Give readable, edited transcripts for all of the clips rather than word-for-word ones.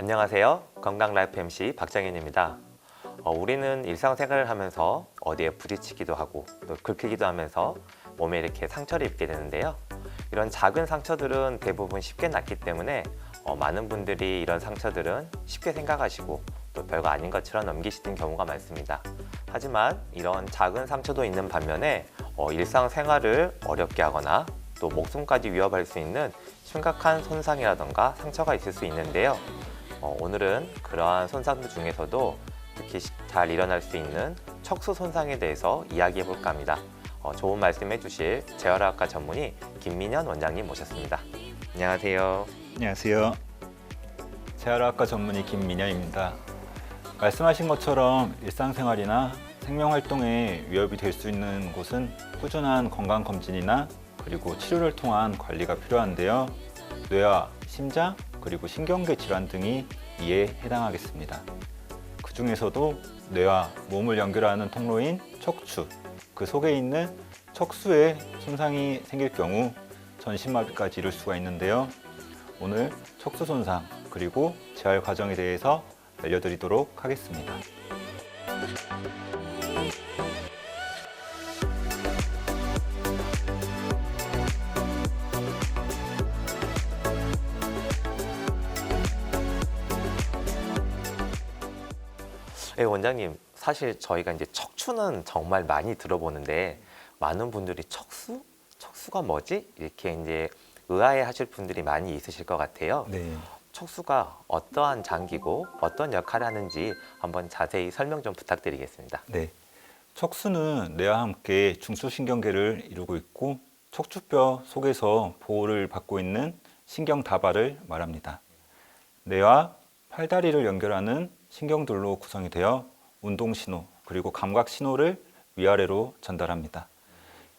안녕하세요. 건강 라이프 MC 박정현입니다. 우리는 일상생활을 하면서 어디에 부딪히기도 하고 또 긁히기도 하면서 몸에 이렇게 상처를 입게 되는데요. 이런 작은 상처들은 대부분 쉽게 낫기 때문에 많은 분들이 이런 상처들은 쉽게 생각하시고 또 별거 아닌 것처럼 넘기시는 경우가 많습니다. 하지만 이런 작은 상처도 있는 반면에 일상생활을 어렵게 하거나 또 목숨까지 위협할 수 있는 심각한 손상이라던가 상처가 있을 수 있는데요. 오늘은 그러한 손상들 중에서도 특히 잘 일어날 수 있는 척수 손상에 대해서 이야기해 볼까 합니다. 좋은 말씀해 주실 재활학과 전문의 김민현 원장님 모셨습니다. 안녕하세요. 안녕하세요. 재활학과 전문의 김민현입니다. 말씀하신 것처럼 일상생활이나 생명활동에 위협이 될 수 있는 곳은 꾸준한 건강검진이나 그리고 치료를 통한 관리가 필요한데요. 뇌와 심장, 그리고 신경계 질환 등이 이에 해당하겠습니다. 그 중에서도 뇌와 몸을 연결하는 통로인 척추, 그 속에 있는 척수에 손상이 생길 경우 전신마비까지 이룰 수가 있는데요. 오늘 척수 손상 그리고 재활 과정에 대해서 알려드리도록 하겠습니다. 네, 원장님, 사실 저희가 이제 척추는 정말 많이 들어보는데 많은 분들이 척수가 뭐지? 이렇게 이제 의아해 하실 분들이 많이 있으실 것 같아요. 네. 척수가 어떠한 장기고 어떤 역할을 하는지 한번 자세히 설명 좀 부탁드리겠습니다. 네. 척수는 뇌와 함께 중추신경계를 이루고 있고 척추뼈 속에서 보호를 받고 있는 신경다발을 말합니다. 뇌와 팔다리를 연결하는 신경들로 구성이 되어 운동신호 그리고 감각신호를 위아래로 전달합니다.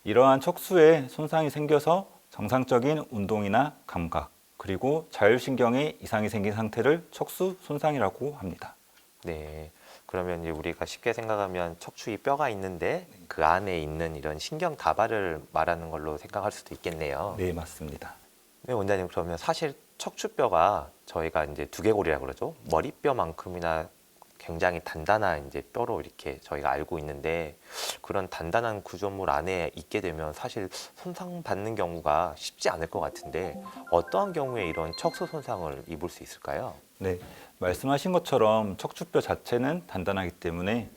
이러한 척수에 손상이 생겨서 정상적인 운동이나 감각 그리고 자율신경에 이상이 생긴 상태를 척수 손상이라고 합니다. 네. 그러면 이제 우리가 쉽게 생각하면 척추에 뼈가 있는데 그 안에 있는 이런 신경 다발을 말하는 걸로 생각할 수도 있겠네요. 네, 맞습니다. 네, 원장님, 그러면 사실 척추뼈가 저희가 이제 두개골이라고 그러죠. 머리뼈만큼이나 굉장히 단단한 이제 뼈로 이렇게 저희가 알고 있는데 그런 단단한 구조물 안에 있게 되면 사실 손상받는 경우가 쉽지 않을 것 같은데 어떠한 경우에 이런 척수 손상을 입을 수 있을까요? 네, 말씀하신 것처럼 척추뼈 자체는 단단하기 때문에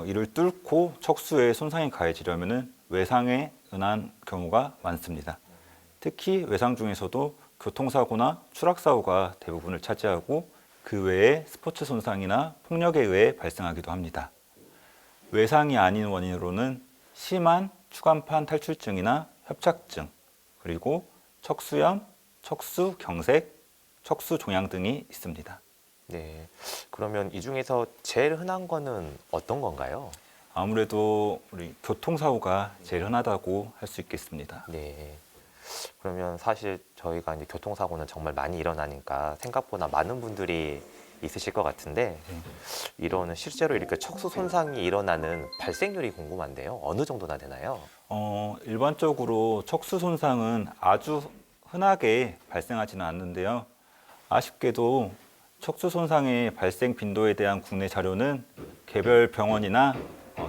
이를 뚫고 척수에 손상이 가해지려면 외상에 의한 경우가 많습니다. 특히 외상 중에서도 교통사고나 추락사고가 대부분을 차지하고 그 외에 스포츠 손상이나 폭력에 의해 발생하기도 합니다. 외상이 아닌 원인으로는 심한 추간판 탈출증이나 협착증, 그리고 척수염, 척수경색, 척수종양 등이 있습니다. 네. 그러면 이 중에서 제일 흔한 거는 어떤 건가요? 아무래도 우리 교통사고가 제일 흔하다고 할 수 있겠습니다. 네. 그러면 사실 저희가 이제 교통사고는 정말 많이 일어나니까 생각보다 많은 분들이 있으실 것 같은데 이런 실제로 이렇게 척수 손상이 일어나는 발생률이 궁금한데요. 어느 정도나 되나요? 일반적으로 척수 손상은 아주 흔하게 발생하지는 않는데요. 아쉽게도 척수 손상의 발생 빈도에 대한 국내 자료는 개별 병원이나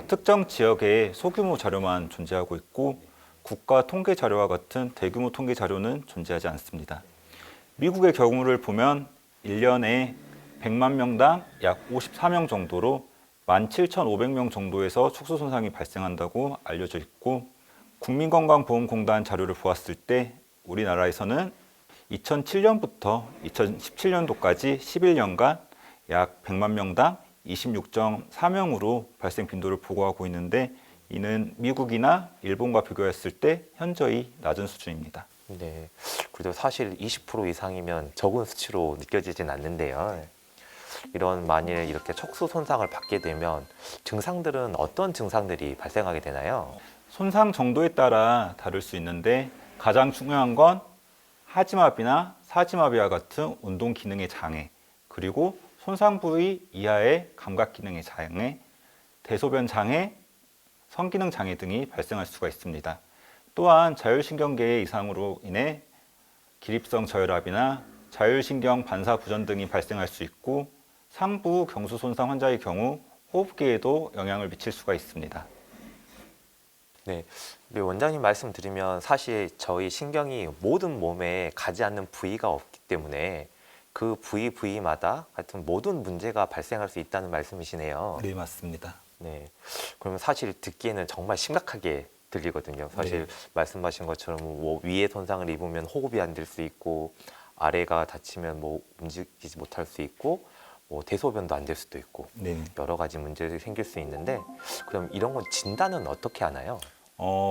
특정 지역의 소규모 자료만 존재하고 있고 국가 통계 자료와 같은 대규모 통계 자료는 존재하지 않습니다. 미국의 경우를 보면 1년에 100만 명당 약 54명 정도로 17,500명 정도에서 척수 손상이 발생한다고 알려져 있고 국민건강보험공단 자료를 보았을 때 우리나라에서는 2007년부터 2017년도까지 11년간 약 100만 명당 26.4명으로 발생 빈도를 보고하고 있는데 이는 미국이나 일본과 비교했을 때 현저히 낮은 수준입니다. 네. 그래도 사실 20% 이상이면 적은 수치로 느껴지진 않는데요. 이런 만일 이렇게 척수 손상을 받게 되면 증상들은 어떤 증상들이 발생하게 되나요? 손상 정도에 따라 다를 수 있는데 가장 중요한 건 하지마비나 사지마비와 같은 운동 기능의 장애, 그리고 손상 부위 이하의 감각 기능의 장애, 대소변 장애, 성기능 장애 등이 발생할 수가 있습니다. 또한 자율신경계의 이상으로 인해 기립성 저혈압이나 자율신경 반사 부전 등이 발생할 수 있고 상부 경수 손상 환자의 경우 호흡기에도 영향을 미칠 수가 있습니다. 네, 우리 원장님 말씀드리면 사실 저희 신경이 모든 몸에 가지 않는 부위가 없기 때문에 그 부위마다 하여튼 모든 문제가 발생할 수 있다는 말씀이시네요. 네, 맞습니다. 네, 그러면 사실 듣기에는 정말 심각하게 들리거든요. 사실 말씀하신 것처럼 뭐 위에 손상을 입으면 호흡이 안 될 수 있고 아래가 다치면 뭐 움직이지 못할 수 있고 뭐 대소변도 안 될 수도 있고 네. 여러 가지 문제들이 생길 수 있는데 그럼 이런 건 진단은 어떻게 하나요?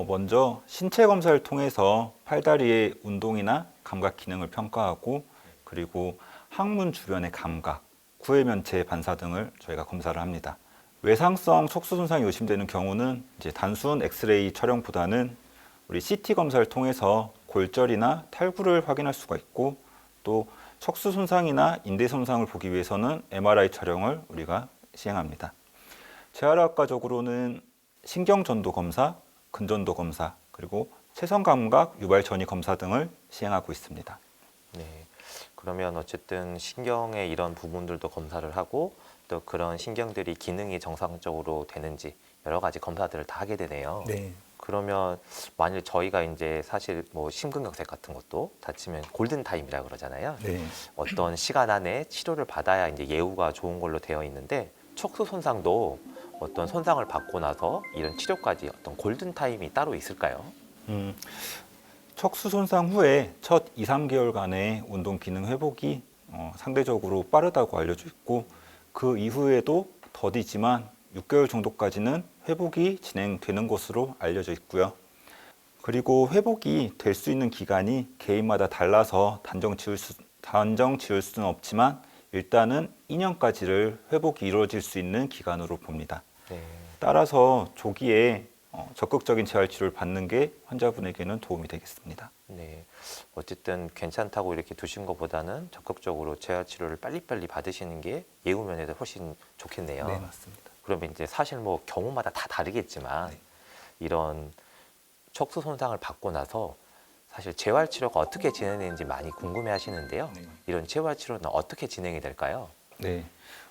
먼저 신체 검사를 통해서 팔다리의 운동이나 감각 기능을 평가하고 그리고 항문 주변의 감각, 구회면체 반사 등을 저희가 검사를 합니다. 외상성 척수 손상이 의심되는 경우는 이제 단순 엑스레이 촬영보다는 우리 CT 검사를 통해서 골절이나 탈구를 확인할 수가 있고 또 척수 손상이나 인대 손상을 보기 위해서는 MRI 촬영을 우리가 시행합니다. 재활학과적으로는 신경전도 검사, 근전도 검사, 그리고 체성감각 유발 전이 검사 등을 시행하고 있습니다. 네. 그러면 어쨌든 신경의 이런 부분들도 검사를 하고 또 그런 신경들이 기능이 정상적으로 되는지 여러 가지 검사들을 다 하게 되네요. 네. 그러면 만일 저희가 이제 사실 뭐 심근경색 같은 것도 다치면 골든 타임이라 그러잖아요. 네. 어떤 시간 안에 치료를 받아야 이제 예후가 좋은 걸로 되어 있는데 척수 손상도 어떤 손상을 받고 나서 이런 치료까지 어떤 골든 타임이 따로 있을까요? 척수 손상 후에 첫 2, 3개월간의 운동 기능 회복이 상대적으로 빠르다고 알려져 있고 그 이후에도 더디지만 6개월 정도까지는 회복이 진행되는 것으로 알려져 있고요. 그리고 회복이 될 수 있는 기간이 개인마다 달라서 단정 지을 수는 없지만 일단은 2년까지를 회복이 이루어질 수 있는 기간으로 봅니다. 네. 따라서 조기에 적극적인 재활 치료를 받는 게 환자분에게는 도움이 되겠습니다. 네. 어쨌든 괜찮다고 이렇게 두신 것보다는 적극적으로 재활 치료를 빨리빨리 받으시는 게 예후 면에서 훨씬 좋겠네요. 네, 맞습니다. 그러면 이제 사실 뭐 경우마다 다 다르겠지만 네. 이런 척수 손상을 받고 나서 사실 재활 치료가 어떻게 진행되는지 많이 궁금해 하시는데요. 네. 이런 재활 치료는 어떻게 진행이 될까요? 네.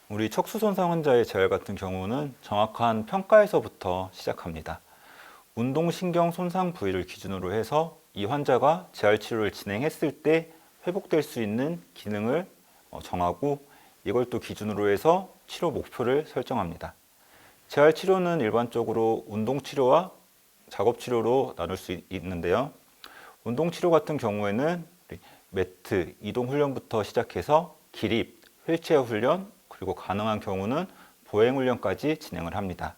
우리 척수 손상 환자의 재활 같은 경우는 정확한 평가에서부터 시작합니다. 운동신경 손상 부위를 기준으로 해서 이 환자가 재활 치료를 진행했을 때 회복될 수 있는 기능을 정하고 이걸 또 기준으로 해서 치료 목표를 설정합니다. 재활 치료는 일반적으로 운동 치료와 작업 치료로 나눌 수 있는데요. 운동 치료 같은 경우에는 매트, 이동 훈련부터 시작해서 기립, 휠체어 훈련, 그리고 가능한 경우는 보행 훈련까지 진행을 합니다.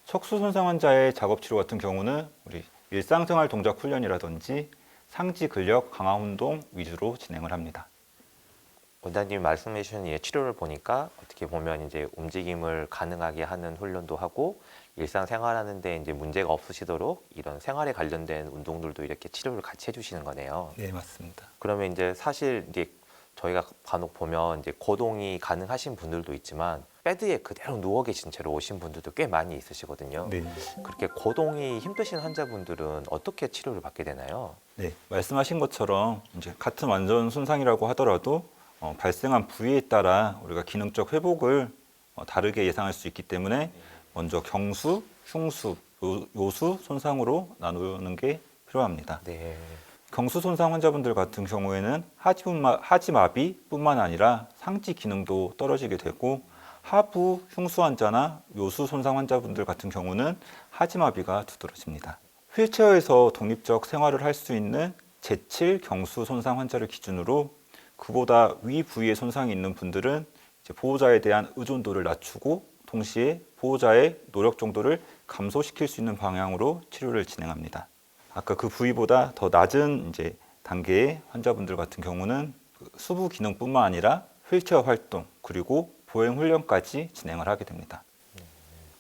척수 손상 환자의 작업 치료 같은 경우는 우리 일상생활 동작 훈련이라든지 상지 근력 강화 운동 위주로 진행을 합니다. 원장님이 말씀해 주신 이 치료를 보니까 어떻게 보면 이제 움직임을 가능하게 하는 훈련도 하고 일상생활하는데 이제 문제가 없으시도록 이런 생활에 관련된 운동들도 이렇게 치료를 같이 해주시는 거네요. 네, 맞습니다. 그러면 이제 사실 이제 저희가 간혹 보면 이제 거동이 가능하신 분들도 있지만 베드에 그대로 누워 계신 채로 오신 분들도 꽤 많이 있으시거든요. 네. 그렇게 거동이 힘드신 환자분들은 어떻게 치료를 받게 되나요? 네, 말씀하신 것처럼 이제 같은 완전 손상이라고 하더라도 발생한 부위에 따라 우리가 기능적 회복을 다르게 예상할 수 있기 때문에 먼저 경수, 흉수, 요수 손상으로 나누는 게 필요합니다. 네. 경수 손상 환자분들 같은 경우에는 하지마비뿐만 아니라 상지 기능도 떨어지게 되고 하부 흉수 환자나 요수 손상 환자분들 같은 경우는 하지마비가 두드러집니다. 휠체어에서 독립적 생활을 할 수 있는 제7 경수 손상 환자를 기준으로 그보다 위 부위에 손상이 있는 분들은 이제 보호자에 대한 의존도를 낮추고 동시에 보호자의 노력 정도를 감소시킬 수 있는 방향으로 치료를 진행합니다. 아까 그 부위보다 더 낮은 이제 단계의 환자분들 같은 경우는 수부 기능뿐만 아니라 휠체어 활동 그리고 보행 훈련까지 진행을 하게 됩니다.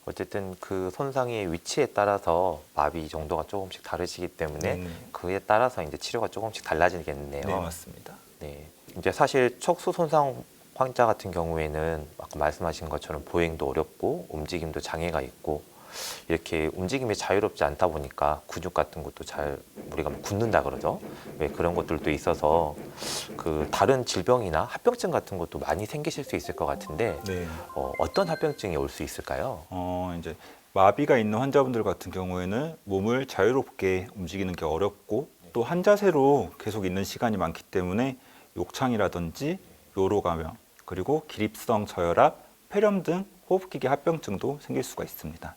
어쨌든 그 손상의 위치에 따라서 마비 정도가 조금씩 다르시기 때문에 그에 따라서 이제 치료가 조금씩 달라지겠네요. 네, 맞습니다. 네. 이제 사실 척수 손상 환자 같은 경우에는 아까 말씀하신 것처럼 보행도 어렵고 움직임도 장애가 있고 이렇게 움직임이 자유롭지 않다 보니까 근육 같은 것도 잘 우리가 뭐 굳는다 그러죠. 왜 그런 것들도 있어서 그 다른 질병이나 합병증 같은 것도 많이 생기실 수 있을 것 같은데 네. 어떤 합병증이 올 수 있을까요? 이제 마비가 있는 환자분들 같은 경우에는 몸을 자유롭게 움직이는 게 어렵고 또 한 자세로 계속 있는 시간이 많기 때문에 욕창이라든지 요로 감염, 그리고 기립성 저혈압, 폐렴 등 호흡기계 합병증도 생길 수가 있습니다.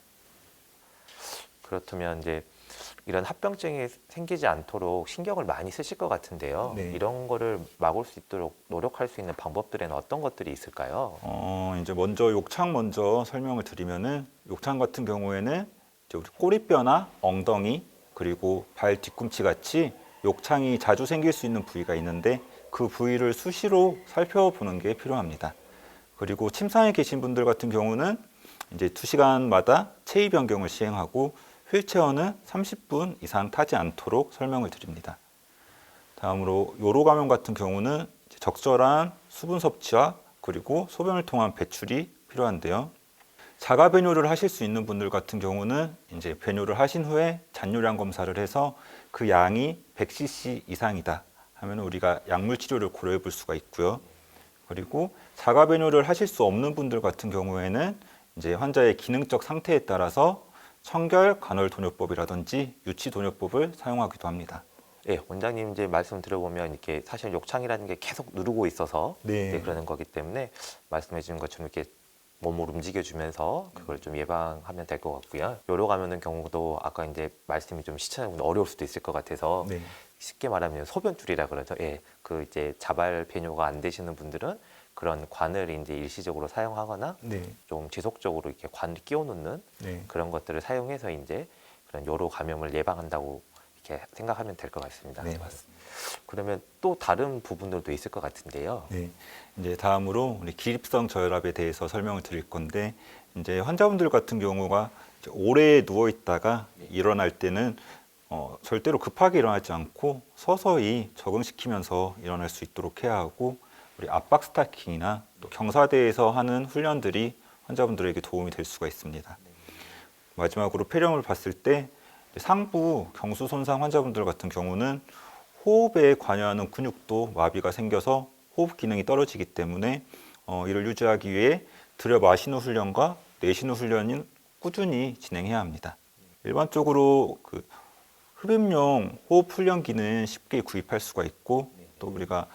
그렇다면 이제 이런 합병증이 생기지 않도록 신경을 많이 쓰실 것 같은데요. 네. 이런 거를 막을 수 있도록 노력할 수 있는 방법들에는 어떤 것들이 있을까요? 이제 먼저 욕창 먼저 설명을 드리면은 욕창 같은 경우에는 이제 우리 꼬리뼈나 엉덩이 그리고 발 뒤꿈치 같이 욕창이 자주 생길 수 있는 부위가 있는데 그 부위를 수시로 살펴보는 게 필요합니다. 그리고 침상에 계신 분들 같은 경우는 이제 2시간마다 체위 변경을 시행하고 휠체어는 30분 이상 타지 않도록 설명을 드립니다. 다음으로 요로 감염 같은 경우는 이제 적절한 수분 섭취와 그리고 소변을 통한 배출이 필요한데요. 자가 배뇨를 하실 수 있는 분들 같은 경우는 이제 배뇨를 하신 후에 잔뇨량 검사를 해서 그 양이 100cc 이상이다 하면 우리가 약물 치료를 고려해 볼 수가 있고요. 그리고 자가 배뇨를 하실 수 없는 분들 같은 경우에는 이제 환자의 기능적 상태에 따라서 청결 간헐 돈요법이라든지 유치 돈요법을 사용하기도 합니다. 예, 원장님 이제 말씀 들어보면 이렇게 사실 욕창이라는 게 계속 누르고 있어서 네. 이제 그러는 거기 때문에 말씀해 주신 것처럼 이렇게 몸을 움직여주면서 그걸 좀 예방하면 될 것 같고요. 요로 감염의 경우도 아까 이제 말씀이 좀 시청자분 어려울 수도 있을 것 같아서 네. 쉽게 말하면 소변줄이라 그러죠. 예, 그 이제 자발 배뇨가 안 되시는 분들은 그런 관을 이제 일시적으로 사용하거나 네. 좀 지속적으로 이렇게 관을 끼워 놓는 네. 그런 것들을 사용해서 이제 그런 요로 감염을 예방한다고 이렇게 생각하면 될 것 같습니다. 네, 맞습니다. 그러면 또 다른 부분들도 있을 것 같은데요. 네. 이제 다음으로 우리 기립성 저혈압에 대해서 설명을 드릴 건데 이제 환자분들 같은 경우가 이제 오래 누워 있다가 일어날 때는 절대로 급하게 일어나지 않고 서서히 적응시키면서 일어날 수 있도록 해야 하고 우리 압박 스타킹이나 또 경사대에서 하는 훈련들이 환자분들에게 도움이 될 수가 있습니다. 마지막으로 폐렴을 봤을 때 상부 경수 손상 환자분들 같은 경우는 호흡에 관여하는 근육도 마비가 생겨서 호흡 기능이 떨어지기 때문에 이를 유지하기 위해 들여 마시는 훈련과 내쉬는 훈련은 꾸준히 진행해야 합니다. 일반적으로 그 흡입용 호흡 훈련기는 쉽게 구입할 수가 있고 또 우리가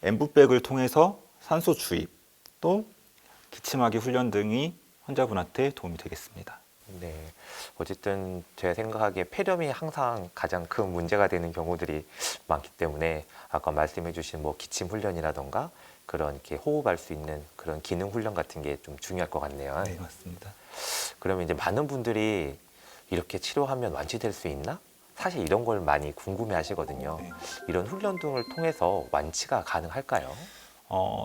엠브백을 통해서 산소 주입 또 기침하기 훈련 등이 환자분한테 도움이 되겠습니다. 네. 어쨌든 제가 생각하기에 폐렴이 항상 가장 큰 문제가 되는 경우들이 많기 때문에 아까 말씀해 주신 뭐 기침 훈련이라던가 그런 이렇게 호흡할 수 있는 그런 기능 훈련 같은 게 좀 중요할 것 같네요. 네, 맞습니다. 그러면 이제 많은 분들이 이렇게 치료하면 완치될 수 있나? 사실 이런 걸 많이 궁금해 하시거든요. 네. 이런 훈련 등을 통해서 완치가 가능할까요?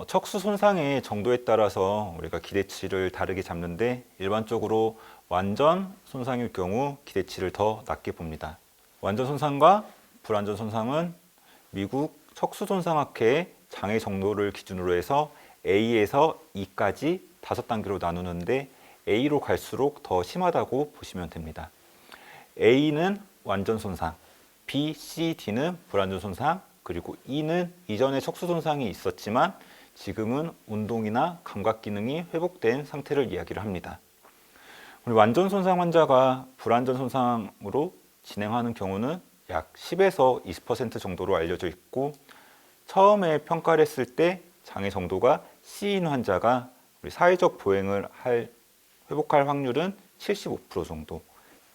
척수 손상의 정도에 따라서 우리가 기대치를 다르게 잡는데 일반적으로 완전 손상일 경우 기대치를 더 낮게 봅니다. 완전 손상과 불완전 손상은 미국 척수 손상학회의 장애 정도를 기준으로 해서 A에서 E까지 5단계로 나누는데 A로 갈수록 더 심하다고 보시면 됩니다. A는 완전 손상, B, C, D는 불완전 손상, 그리고 E는 이전에 척수 손상이 있었지만 지금은 운동이나 감각 기능이 회복된 상태를 이야기를 합니다. 우리 완전 손상 환자가 불완전 손상으로 진행하는 경우는 약 10에서 20% 정도로 알려져 있고 처음에 평가를 했을 때 장애 정도가 C인 환자가 우리 사회적 보행을 회복할 확률은 75% 정도,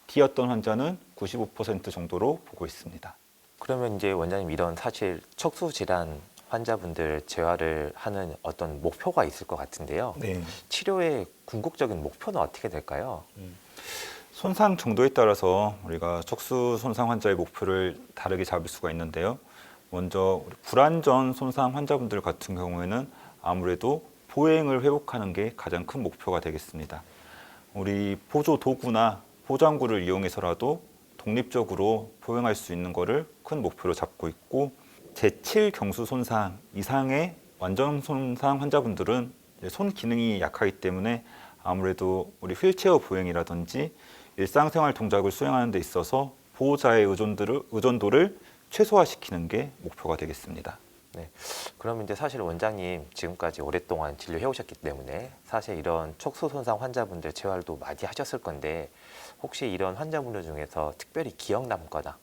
D였던 환자는 95% 정도로 보고 있습니다. 그러면 이제 원장님 이런 사실 척수 질환 환자분들 재활을 하는 어떤 목표가 있을 것 같은데요. 네. 치료의 궁극적인 목표는 어떻게 될까요? 손상 정도에 따라서 우리가 척수 손상 환자의 목표를 다르게 잡을 수가 있는데요. 먼저 불완전 손상 환자분들 같은 경우에는 아무래도 보행을 회복하는 게 가장 큰 목표가 되겠습니다. 우리 보조 도구나 보장구를 이용해서라도 독립적으로 보행할 수 있는 것을 큰 목표로 잡고 있고 제7 경수 손상 이상의 완전 손상 환자분들은 손 기능이 약하기 때문에 아무래도 우리 휠체어 보행이라든지 일상생활 동작을 수행하는 데 있어서 보호자의 의존도를 최소화시키는 게 목표가 되겠습니다. 네. 그럼 이제 사실 원장님 지금까지 오랫동안 진료해 오셨기 때문에 사실 이런 척수 손상 환자분들 재활도 많이 하셨을 건데 혹시 이런 환자분들 중에서 특별히 기억 남거나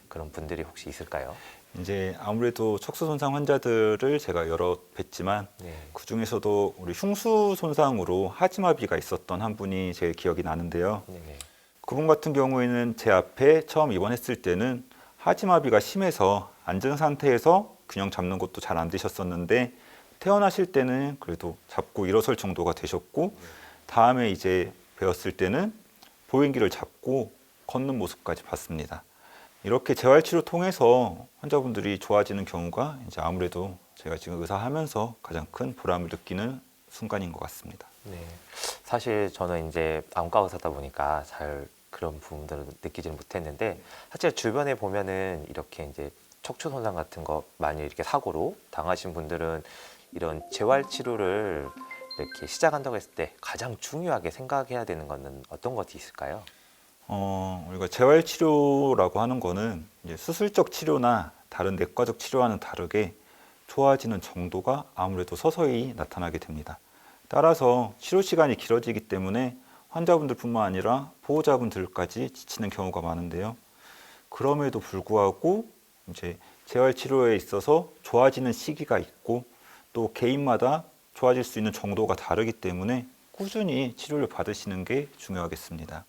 그런 분들이 혹시 있을까요? 이제 아무래도 척수 손상 환자들을 제가 여러 뵀지만 네. 그 중에서도 우리 흉수 손상으로 하지마비가 있었던 한 분이 제일 기억이 나는데요. 네네. 그분 같은 경우에는 제 앞에 처음 입원했을 때는 하지마비가 심해서 앉은 상태에서 균형 잡는 것도 잘 안 되셨었는데 퇴원하실 때는 그래도 잡고 일어설 정도가 되셨고 다음에 이제 배웠을 때는 보행기를 잡고 걷는 모습까지 봤습니다. 이렇게 재활치료 통해서 환자분들이 좋아지는 경우가 이제 아무래도 제가 지금 의사하면서 가장 큰 보람을 느끼는 순간인 것 같습니다. 네. 사실 저는 이제 안과 의사다 보니까 잘 그런 부분들을 느끼지는 못했는데 사실 주변에 보면은 이렇게 이제 척추 손상 같은 거 많이 이렇게 사고로 당하신 분들은 이런 재활 치료를 이렇게 시작한다고 했을 때 가장 중요하게 생각해야 되는 거는 어떤 것이 있을까요? 우리가 재활치료라고 하는 거는 이제 수술적 치료나 다른 내과적 치료와는 다르게 좋아지는 정도가 아무래도 서서히 나타나게 됩니다. 따라서 치료 시간이 길어지기 때문에 환자분들뿐만 아니라 보호자분들까지 지치는 경우가 많은데요. 그럼에도 불구하고 이제 재활치료에 있어서 좋아지는 시기가 있고 또 개인마다 좋아질 수 있는 정도가 다르기 때문에 꾸준히 치료를 받으시는 게 중요하겠습니다.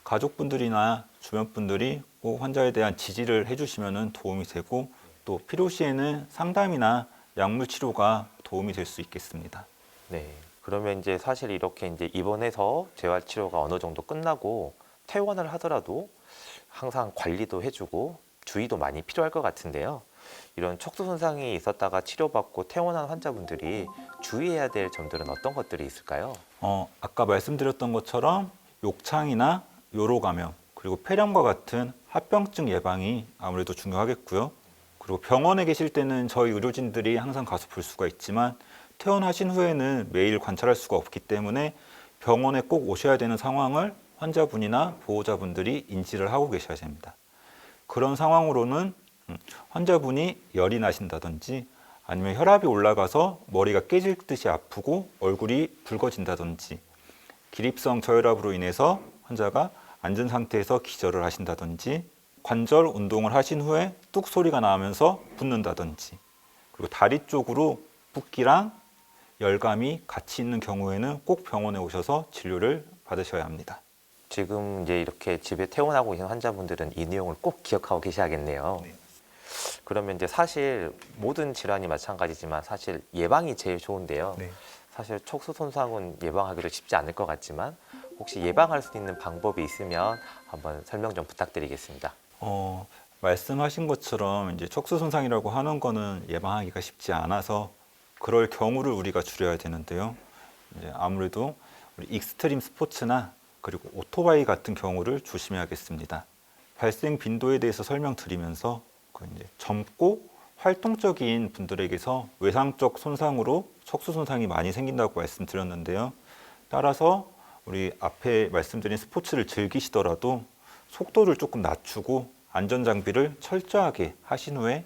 가족분들이나 주변 분들이 꼭 환자에 대한 지지를 해주시면 도움이 되고 또 필요시에는 상담이나 약물 치료가 도움이 될 수 있겠습니다. 네. 그러면 이제 사실 이렇게 이제 입원해서 재활 치료가 어느 정도 끝나고 퇴원을 하더라도 항상 관리도 해주고 주의도 많이 필요할 것 같은데요. 이런 척수 손상이 있었다가 치료받고 퇴원한 환자분들이 주의해야 될 점들은 어떤 것들이 있을까요? 아까 말씀드렸던 것처럼 욕창이나 요로 감염 그리고 폐렴과 같은 합병증 예방이 아무래도 중요하겠고요. 그리고 병원에 계실 때는 저희 의료진들이 항상 가서 볼 수가 있지만 퇴원하신 후에는 매일 관찰할 수가 없기 때문에 병원에 꼭 오셔야 되는 상황을 환자분이나 보호자분들이 인지를 하고 계셔야 됩니다. 그런 상황으로는 환자분이 열이 나신다든지 아니면 혈압이 올라가서 머리가 깨질 듯이 아프고 얼굴이 붉어진다든지 기립성 저혈압으로 인해서 환자가 앉은 상태에서 기절을 하신다든지 관절 운동을 하신 후에 뚝 소리가 나면서 붓는다든지 그리고 다리 쪽으로 붓기랑 열감이 같이 있는 경우에는 꼭 병원에 오셔서 진료를 받으셔야 합니다. 지금 이제 이렇게 집에 퇴원하고 계신 환자분들은 이 내용을 꼭 기억하고 계셔야겠네요. 네. 그러면 이제 사실 모든 질환이 마찬가지지만 사실 예방이 제일 좋은데요. 네. 사실 척수 손상은 예방하기도 쉽지 않을 것 같지만 혹시 예방할 수 있는 방법이 있으면 한번 설명 좀 부탁드리겠습니다. 말씀하신 것처럼 이제 척수 손상이라고 하는 거는 예방하기가 쉽지 않아서 그럴 경우를 우리가 줄여야 되는데요. 이제 아무래도 우리 익스트림 스포츠나 그리고 오토바이 같은 경우를 조심해야겠습니다. 발생 빈도에 대해서 설명드리면서 이제 젊고 활동적인 분들에게서 외상적 손상으로 척수 손상이 많이 생긴다고 말씀드렸는데요. 따라서 우리 앞에 말씀드린 스포츠를 즐기시더라도 속도를 조금 낮추고 안전장비를 철저하게 하신 후에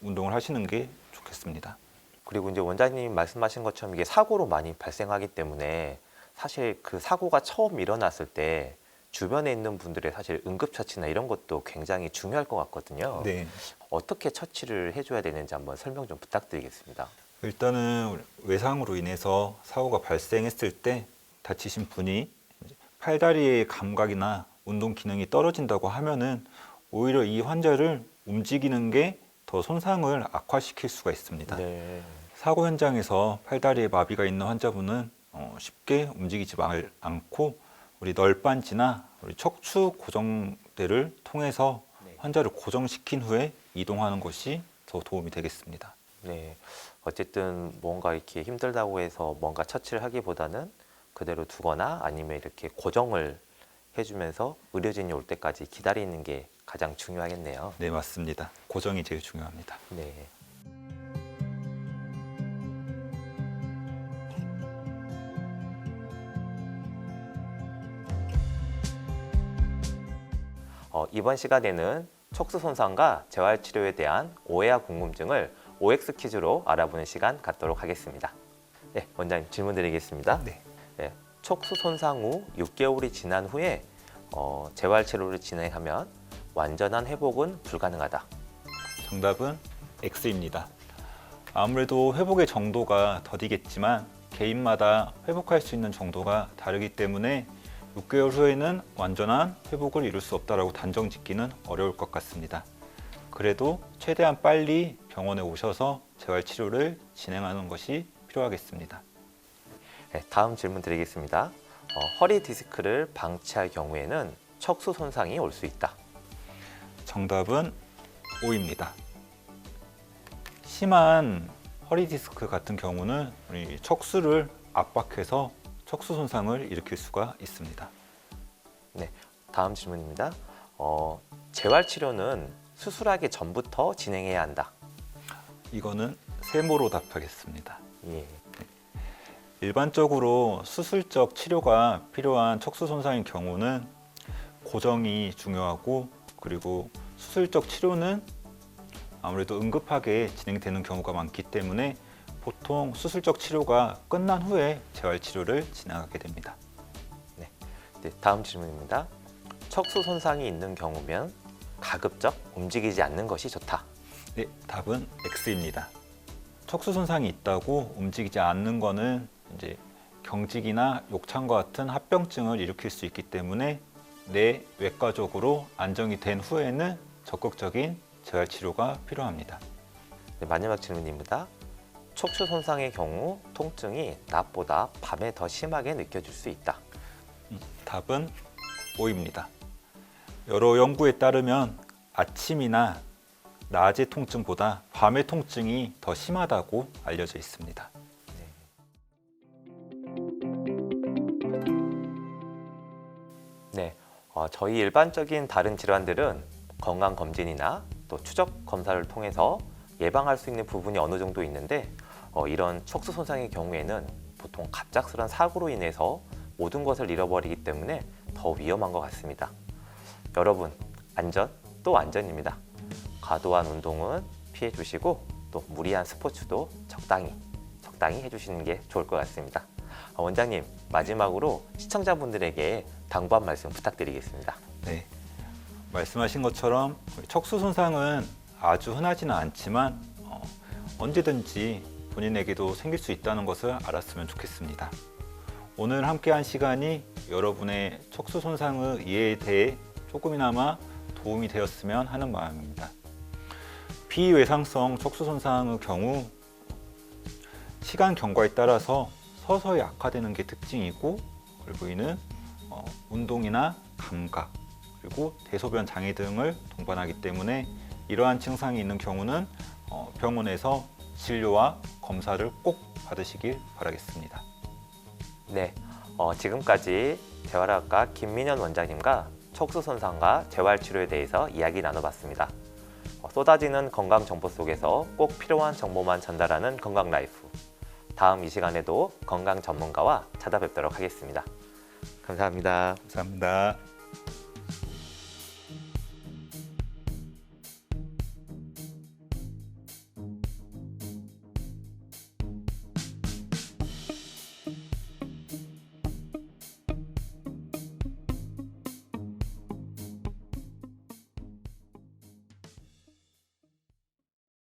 운동을 하시는 게 좋겠습니다. 그리고 이제 원장님 말씀하신 것처럼 이게 사고로 많이 발생하기 때문에 사실 그 사고가 처음 일어났을 때 주변에 있는 분들의 사실 응급처치나 이런 것도 굉장히 중요할 것 같거든요. 네. 어떻게 처치를 해줘야 되는지 한번 설명 좀 부탁드리겠습니다. 일단은 외상으로 인해서 사고가 발생했을 때 다치신 분이 팔다리의 감각이나 운동 기능이 떨어진다고 하면은 오히려 이 환자를 움직이는 게 더 손상을 악화시킬 수가 있습니다. 네. 사고 현장에서 팔다리에 마비가 있는 환자분은 쉽게 움직이지 않고 우리 널빤지나 우리 척추 고정대를 통해서 환자를 고정시킨 후에 이동하는 것이 더 도움이 되겠습니다. 네. 어쨌든 뭔가 이렇게 힘들다고 해서 뭔가 처치를 하기보다는 그대로 두거나 아니면 이렇게 고정을 해주면서 의료진이 올 때까지 기다리는 게 가장 중요하겠네요. 네, 맞습니다. 고정이 제일 중요합니다. 네. 이번 시간에는 척수 손상과 재활 치료에 대한 오해와 궁금증을 OX 퀴즈로 알아보는 시간 갖도록 하겠습니다. 네, 원장님 질문 드리겠습니다. 네. 네, 척수 손상 후 6개월이 지난 후에 재활 치료를 진행하면 완전한 회복은 불가능하다. 정답은 X입니다. 아무래도 회복의 정도가 더디겠지만 개인마다 회복할 수 있는 정도가 다르기 때문에 6개월 후에는 완전한 회복을 이룰 수 없다라고 단정 짓기는 어려울 것 같습니다. 그래도 최대한 빨리 병원에 오셔서 재활 치료를 진행하는 것이 필요하겠습니다. 네, 다음 질문 드리겠습니다. 허리 디스크를 방치할 경우에는 척수 손상이 올 수 있다. 정답은 O입니다. 심한 허리 디스크 같은 경우는 우리 척수를 압박해서 척수 손상을 일으킬 수가 있습니다. 네, 다음 질문입니다. 재활 치료는 수술하기 전부터 진행해야 한다. 이거는 세모로 답하겠습니다. 예. 일반적으로 수술적 치료가 필요한 척수 손상인 경우는 고정이 중요하고 그리고 수술적 치료는 아무래도 응급하게 진행되는 경우가 많기 때문에 보통 수술적 치료가 끝난 후에 재활 치료를 진행하게 됩니다. 네, 다음 질문입니다. 척수 손상이 있는 경우면 가급적 움직이지 않는 것이 좋다. 네, 답은 X입니다. 척수 손상이 있다고 움직이지 않는 거는 이제 경직이나 욕창과 같은 합병증을 일으킬 수 있기 때문에 뇌 외과적으로 안정이 된 후에는 적극적인 재활 치료가 필요합니다. 네, 마지막 질문입니다. 척추 손상의 경우 통증이 낮보다 밤에 더 심하게 느껴질 수 있다. 답은 O입니다. 여러 연구에 따르면 아침이나 낮의 통증보다 밤의 통증이 더 심하다고 알려져 있습니다. 네, 저희 일반적인 다른 질환들은 건강검진이나 또 추적 검사를 통해서 예방할 수 있는 부분이 어느 정도 있는데 이런 척수 손상의 경우에는 보통 갑작스런 사고로 인해서 모든 것을 잃어버리기 때문에 더 위험한 것 같습니다. 여러분, 안전 또 안전입니다. 과도한 운동은 피해 주시고 또 무리한 스포츠도 적당히 해주시는 게 좋을 것 같습니다. 원장님, 마지막으로 시청자분들에게 당부 한 말씀 부탁드리겠습니다. 네, 말씀하신 것처럼 척수 손상은 아주 흔하지는 않지만 언제든지 본인에게도 생길 수 있다는 것을 알았으면 좋겠습니다. 오늘 함께한 시간이 여러분의 척수 손상의 이해에 대해 조금이나마 도움이 되었으면 하는 마음입니다. 비외상성 척수 손상의 경우 시간 경과에 따라서 서서히 악화되는 게 특징이고 그리고 이는 운동이나 감각 그리고 대소변 장애 등을 동반하기 때문에 이러한 증상이 있는 경우는 병원에서 진료와 검사를 꼭 받으시길 바라겠습니다. 네, 지금까지 재활학과 김민현 원장님과 척수 손상과 재활 치료에 대해서 이야기 나눠봤습니다. 쏟아지는 건강 정보 속에서 꼭 필요한 정보만 전달하는 건강 라이프. 다음 이 시간에도 건강 전문가와 찾아뵙도록 하겠습니다. 감사합니다. 감사합니다.